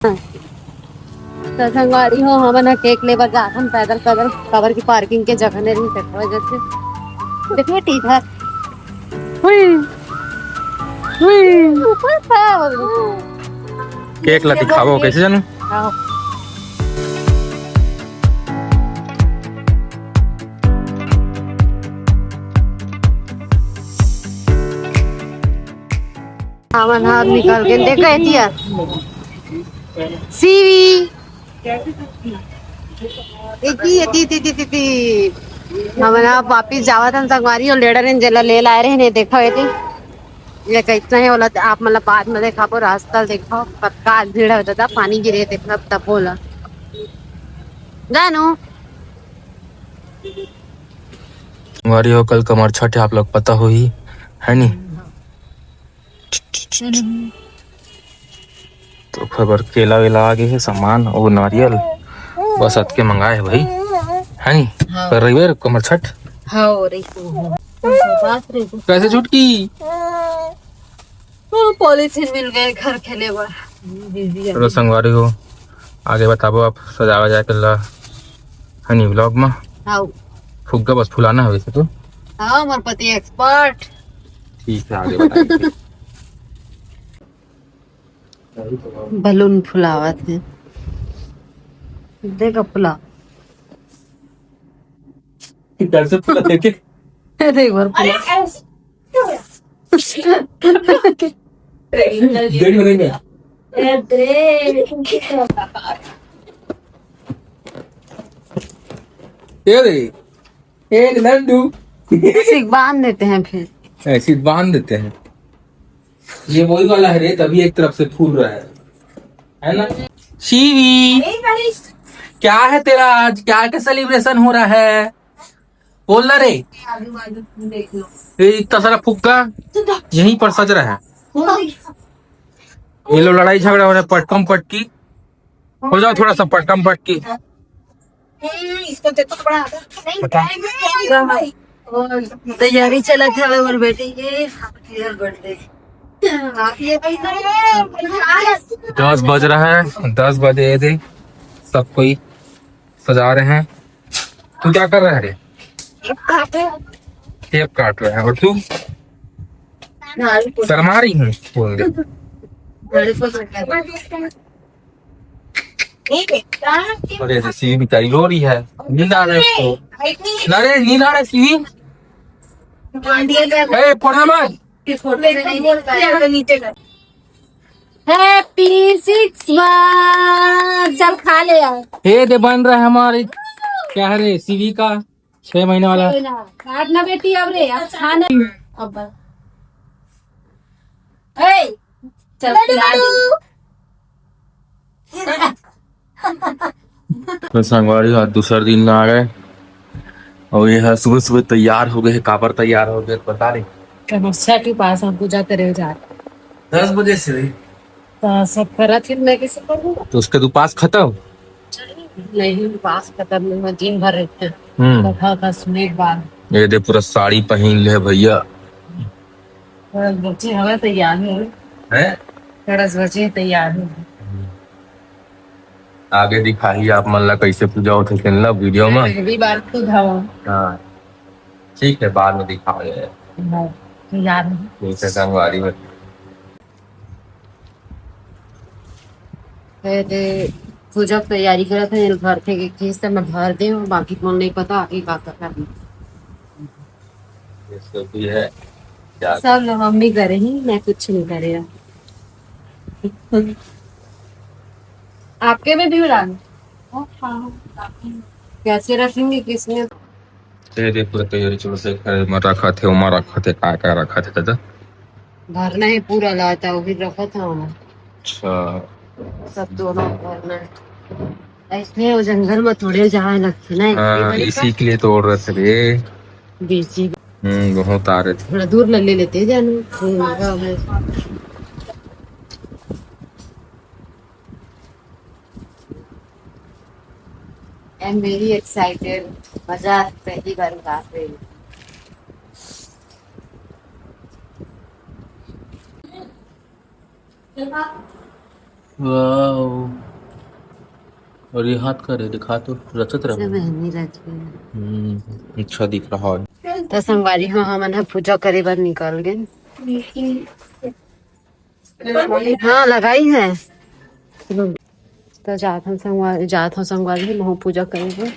तो संगवारी हो हम केक लेबर जा हम पैदल पैदल कवर की पार्किंग के जगह नहीं देखा वजह से देखिए ठीक है हुई हुई ऊपर था केक ला दिखावो कैसे जानू हमन हाथ निकाल के देखा दिया सीवी हमन आप वापिस जावत हम संगवारी और लेडर इन जला ले लाए रहे ने देखा है ये कैसा है बोला आप मतलब बाद में देखा वो रास्ता देखो पक्का भीड़ होता था पानी गिरे देखना तब बोला जानू हमारी हो कल कमर छठ आप लोग पता हो ही है नी तो खबर केला वेला आ गए है सामान और नारियल बस अत के मंगाए है भाई है नी कर रही है कमर छठ हाँ रही कैसे छुटकी पॉलिथीन मिल गए घर खेले बार चलो संगवारी हो आगे बताबो आप सजावा जाए कल है नी व्लॉग में हाँ फुग्गा बस फुलाना है वैसे तो हाँ हमारे पति एक्सपर्ट ठीक है आगे बताइए बलून फुलावा थे देखो फुला कैसे फुला देखे एक बार फुला डेढ़ महीने ये लड्डू ऐसे बांध देते हैं फिर ऐसे बांध देते हैं ये वही वाला है रे तभी एक तरफ से फूल रहा है ना शिवी क्या है तेरा आज क्या क्या सेलिब्रेशन हो रहा है बोल ना रे ये इतना सारा फुग्गा यहीं पर सज रहा है ये लोग लड़ाई झगड़ा हो रहा है पटकम पटकी हो जाओ थोड़ा सा पटकम पटकी इसको देखो तो बड़ा बता तैयारी चला था हमारे बेटे के बर्थडे 10 बज रहा है 10 बजे थे सब कोई सजा रहे हैं तू क्या कर रहा है रे टेप काट रहा है और तू शर्मा रही हूँ बोल दे अरे सीवी बेचारी रो रही है नींद आ रहा है उसको अरे नींद आ रहा है सीवी ए पढ़ा मत हैप्पी 6 मंथ चल खा ले यार ये दे बन रहा है हमारे क्या है रे सीवी का 6 महीने वाला काटना बेटी अब रे अब खाना अब ए चल खिला दे तो संगवारी आज दूसरा दिन आ गए और ये है सुबह सुबह तैयार हो गए काबर तैयार हो गए बता रही समस्या के पास हम पूजा करे जा 10 बजे से तो सब करा फिर मैं कैसे करूँगा तो उसके पास खत्म नहीं पास खत्म नहीं हुआ, दिन भर रहते हैं कथा का सुने के बाद ये दे पूरा साड़ी पहन ले भैया बच्चे हमें तैयार है 10 बजे तैयार हो आगे दिखाई आप मन ला कैसे पूजा होते खेलना वीडियो में अगली बार खुद हवा हाँ ठीक है बाद में दिखाओगे तैयार ठीक है संगवारी में पूजा की तैयारी करा था घर थे एक चीज तो मैं भर दे और बाकी कौन नहीं पता आगे का करना ये सब भी है सब लोग मम्मी करे ही मैं कुछ नहीं करे आपके में भी उड़ाना कैसे रखेंगे किसने दे पूरा तैयारी चलो से रखा थे उमा रखा थे क्या रखा थे दादा भरना है पूरा लाता वो भी रखा था वहाँ अच्छा सब दोनों भरना है इसलिए वो जंगल में थोड़े जहाँ लगते ना इसी के लिए तोड़ रहे थे रे बेची बहुत आ रहे थे थोड़ा दूर ले लेते जानू आई एम वेरी एक्साइटेड मजा पहली बार उतार रही हूँ वाओ। और ये हाथ का रे दिखा तो रचत रहा। सब नहीं रहती अच्छा दिख रहा है। तो संगवारी हो हमन ह पूजा करे बर निकल गए। हाँ लगाई है। तो जात हो संगवारी महू पूजा करेंगे।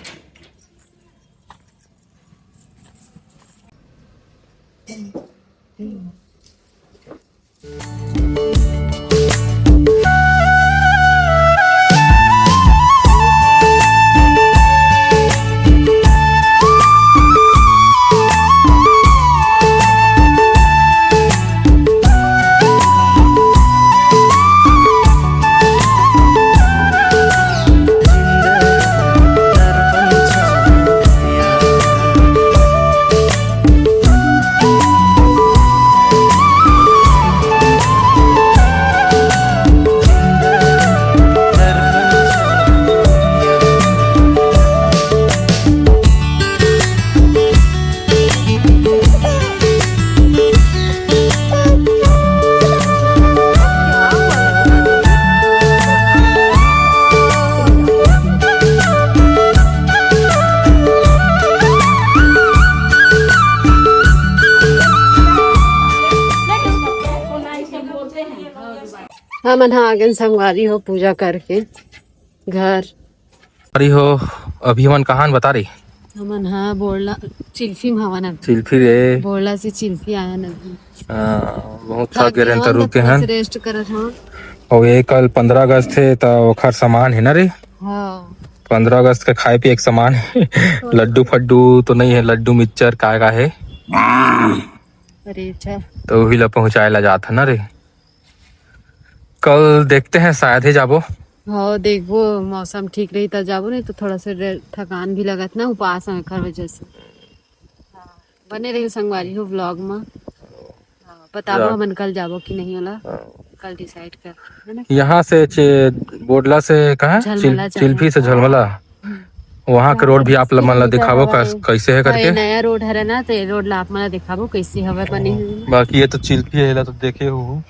हमन हाँ आगे संगवारी हो पूजा करके घर। अरे हो अभी हमन कहाँ न बता रही। हमन हाँ बोला चिल्फी में हवन अभी। चिल्फी रे। बोला से चिल्फी आया नभी। बहुत थक गए तो रुक के हन। रेस्ट करत हाँ। और ये कल 15 अगस्त है तो ओखर सामान है ना रे। हाँ 15 अगस्त का खाए पिए एक सामान है। लड्डू फड्डू तो नहीं है, लड्डू मिक्सचर का है। अरे अच्छा तो वही ला पहुँचाए ला जात है ना रे। कल देखते हैं शायद ही जाबो। हाँ देखो मौसम ठीक रही तब जाबो, नहीं तो थोड़ा सा थकान भी लगत ना उपवास है खर वजह से। बने रही संगवारी हो व्लॉग में। बताबो हमन कल जाबो कि नहीं होला, कल डिसाइड कर है ना। यहाँ से बोडला से कहाँ चिल्फी से झलमला वहाँ के रोड भी आप मन ला दिखाबो कैसे है करके। नया रोड है ना तो रोड ला आप मन ला दिखाबो कैसे हवा बने। बाकी ये तो चिल्फी है तो देखे हो।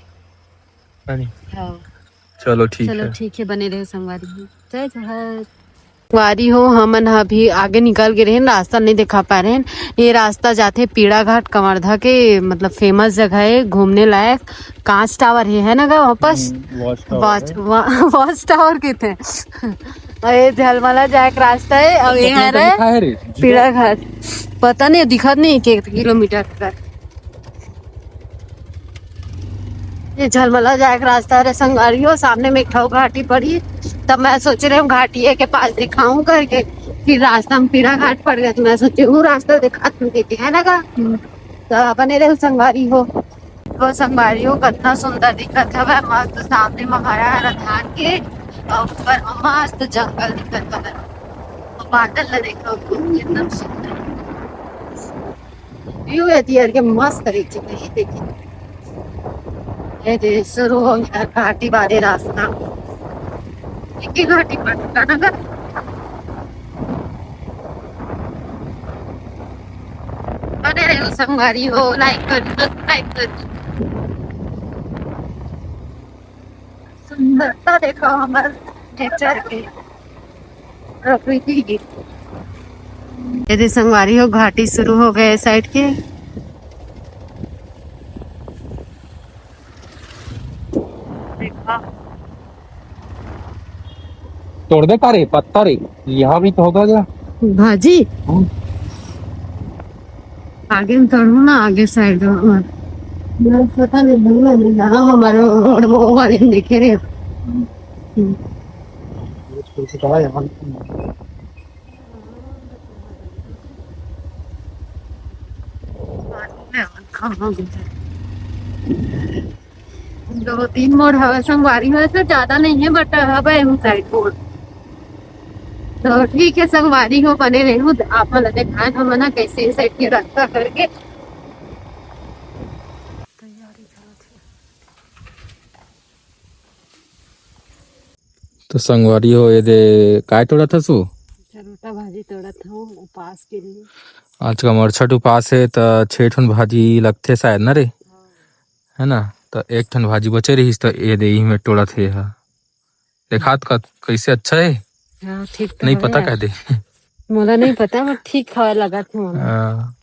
चलो ठीक है बने रहे संगवारी हो। जय जय संगवारी हो हमन अभी आगे निकल गए रहे, रास्ता नहीं दिखा पा रहे हैं। ये रास्ता जाते पीड़ा घाट कवर्धा के मतलब फेमस जगह है घूमने लायक। कांच टावर है ना वापस वॉच टावर के थे। और ये झलमला जाए रास्ता है और ये है पीड़ा घाट। पता नहीं दिखत नहीं 1 किलोमीटर का ये झलमला जाए रास्ता है संगवारी हो। सामने में एक घाटी पड़ी, तब मैं सोच रही हूँ घाटी के पास दिखाऊं करके, फिर रास्ता में पीड़ा घाट पड़ गया तो मैं सोची हूँ रास्ता दिखा देती है ना का। तो बने रहे संगवारी हो। वो संगवारी हो कितना सुंदर दिखत है मस्त। सामने महाराणा धान के और ऊपर मस्त जंगल दिखत है। बादल देखो कितना सुंदर व्यू है यार के मस्त तरीके से। देखिए ये शुरू हो गया घाटी वाले रास्ता। एक घाटी पड़ता ना बने रहे संगवारी हो। लाइक कर सुंदरता देखो हमारे नेचर के प्रकृति की। यदि संगवारी हो घाटी शुरू हो गए साइड के। तोड़ दे रे पत्ता रे, यहाँ भी तो होगा क्या भाजी। आगे में तोड़ू ना आगे साइड पता नहीं हमारे रोड वाले देखे रे। दो 3 मोड़ हवा संगवारी में से ज्यादा नहीं है बट हवा साइड मोड़। तो ठीक है संगवारी हो बने रहूं आप मन दिखाए हम ना कैसे साइड के रास्ता करके। तो संगवारी हो ये दे काय तोड़ा था सु रोटा भाजी तोड़ा था उपास के लिए। आज का मरछट उपास है तो 6 ठन भाजी लगते शायद ना रे, है ना। तो 1 ठन भाजी बचे रही तो ये दे में तोड़ा थे। देखात का कैसे अच्छा है हाँ ठीक तो नहीं हवे पता यार। कह दे। मोला नहीं पता बट ठीक हवा लगा थे मोला।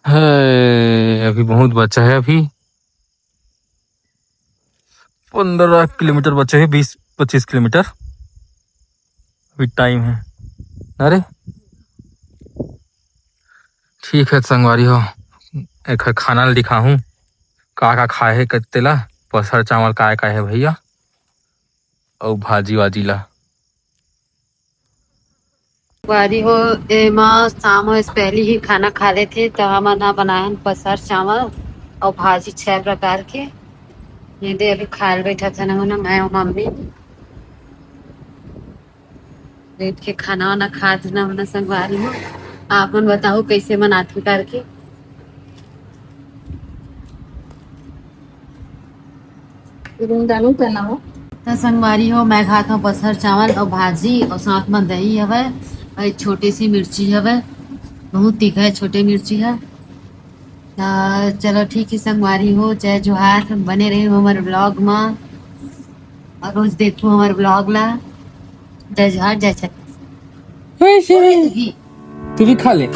है अभी बहुत बचा है, अभी 15 किलोमीटर बचे हैं, 20-25 किलोमीटर अभी टाइम है। अरे ठीक है संगवारी हो, एक खाना ला दिखाऊं का खाए है कत्ते ला। पसर चावल का है भैया, और भाजी वाजी ला। बारी हो एमा शाम हो इससे पहले ही खाना खा ले थे तो हम ना बनाए पसार चावल और भाजी 6 प्रकार के। ये दे अभी खाल बैठा था ना मैं और मम्मी बैठ के खाना वाना खा ना होना संगवारी हो। आप मन बताओ कैसे मनाते करके। तो संगवारी हो मैं खाता हूँ पसर चावल और भाजी और साथ में दही हवे और एक छोटी सी मिर्ची हवे, बहुत तीखा है छोटे मिर्ची है। चलो ठीक है संगवारी हो, जय जोहार, बने रहे हमारे ब्लॉग में और रोज देखो हमारे ब्लॉग ला। जय जोहार जय छत्तीसगढ़। तू भी खा ले।